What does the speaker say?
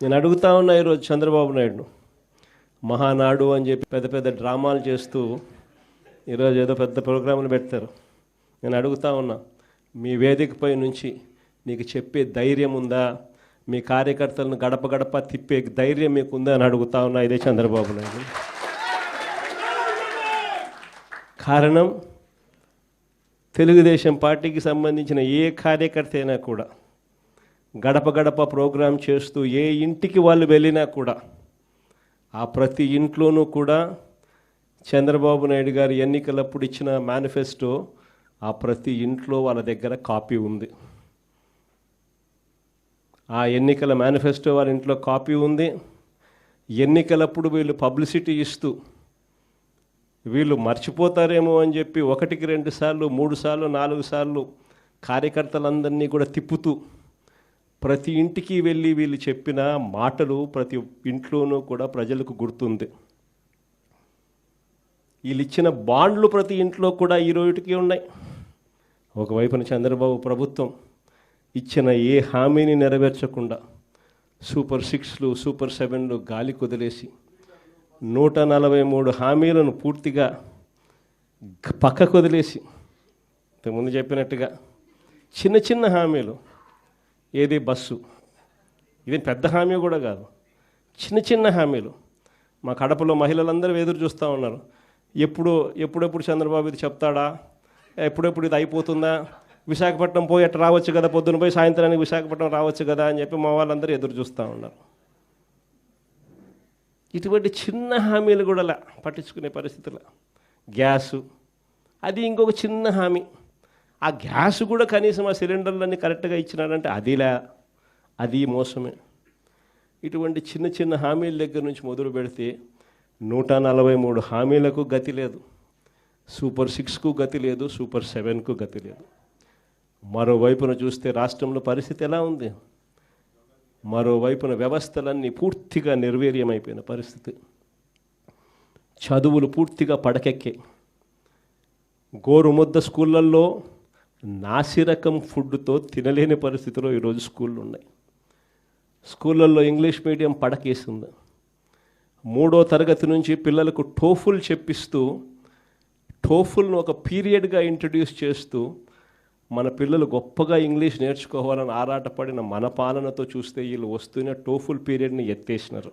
నేను అడుగుతా ఉన్నా ఈరోజు చంద్రబాబు నాయుడును, మహానాడు అని చెప్పి పెద్ద పెద్ద డ్రామాలు చేస్తూ ఈరోజు ఏదో పెద్ద ప్రోగ్రాములు పెడతారు. నేను అడుగుతా ఉన్నా, మీ వేదికపై నుంచి నీకు చెప్పే ధైర్యం ఉందా? మీ కార్యకర్తలను గడప గడప తిప్పే ధైర్యం మీకు ఉందా అని అడుగుతా ఉన్నా. ఇదే చంద్రబాబు నాయుడు. కారణం, తెలుగుదేశం పార్టీకి సంబంధించిన ఏ కార్యకర్త అయినా కూడా గడప గడప ప్రోగ్రాం చేస్తూ ఏ ఇంటికి వాళ్ళు వెళ్ళినా కూడా ఆ ప్రతి ఇంట్లోనూ కూడా చంద్రబాబు నాయుడు గారు ఎన్నికలప్పుడు ఇచ్చిన మేనిఫెస్టో ఆ ప్రతి ఇంట్లో వాళ్ళ దగ్గర కాపీ ఉంది. ఆ ఎన్నికల మేనిఫెస్టో వాళ్ళ ఇంట్లో కాపీ ఉంది. ఎన్నికలప్పుడు వీళ్ళు పబ్లిసిటీ ఇస్తూ వీళ్ళు మర్చిపోతారేమో అని చెప్పి 1కి 2 సార్లు 3 సార్లు 4 సార్లు కార్యకర్తలందరినీ కూడా తిప్పుతూ ప్రతి ఇంటికి వెళ్ళి వీళ్ళు చెప్పిన మాటలు ప్రతి ఇంట్లోనూ కూడా ప్రజలకు గుర్తుంది. వీళ్ళు ఇచ్చిన బాండ్లు ప్రతి ఇంట్లో కూడా ఈ రోజుకి ఉన్నాయి. ఒకవైపున చంద్రబాబు ప్రభుత్వం ఇచ్చిన ఏ హామీని నెరవేర్చకుండా సూపర్ 6లు సూపర్ 7లు గాలి కుదిలేసి 143 హామీలను పూర్తిగా పక్కకు వదిలేసి, ఇంతకుముందు చెప్పినట్టుగా చిన్న చిన్న హామీలు, ఏది బస్సు, ఇది పెద్ద హామీ కూడా కాదు, చిన్న చిన్న హామీలు. మా కడపలో మహిళలందరూ ఎదురు చూస్తూ ఉన్నారు, ఎప్పుడెప్పుడు చంద్రబాబు ఇది చెప్తాడా, ఎప్పుడెప్పుడు ఇది అయిపోతుందా, విశాఖపట్నం పోయి అట్లా రావచ్చు కదా, పొద్దున పోయి సాయంత్రానికి విశాఖపట్నం రావచ్చు కదా అని చెప్పి మా వాళ్ళందరూ ఎదురు చూస్తూ ఉన్నారు. ఇటువంటి చిన్న హామీలు కూడా పట్టించుకునే పరిస్థితులు. గ్యాసు, అది ఇంకొక చిన్న హామీ. ఆ గ్యాస్ కూడా కనీసం ఆ సిలిండర్లన్నీ కరెక్ట్గా ఇచ్చినాడంటే అది మోసమే. ఇటువంటి చిన్న చిన్న హామీల దగ్గర నుంచి మొదలు పెడితే 143 హామీలకు గతి లేదు, సూపర్ 6కు గతి లేదు, సూపర్ 7కు గతి లేదు. మరోవైపున చూస్తే రాష్ట్రంలో పరిస్థితి ఎలా ఉంది? మరోవైపున వ్యవస్థలన్నీ పూర్తిగా నిర్వీర్యమైపోయిన పరిస్థితి. చదువులు పూర్తిగా పడకెక్కాయి. గోరుముద్ద స్కూళ్ళల్లో నాసిరకం ఫుడ్తో తినలేని పరిస్థితిలో ఈరోజు స్కూళ్ళు ఉన్నాయి. స్కూళ్ళల్లో ఇంగ్లీష్ మీడియం పడకేసింది. 3వ తరగతి నుంచి పిల్లలకు టోఫుల్ చెప్పిస్తూ, టోఫుల్ను ఒక పీరియడ్గా ఇంట్రడ్యూస్ చేస్తూ మన పిల్లలు గొప్పగా ఇంగ్లీష్ నేర్చుకోవాలని ఆరాటపడిన మన పాలనతో చూస్తే వీళ్ళు వస్తూనే టోఫుల్ పీరియడ్ని ఎత్తేసినారు.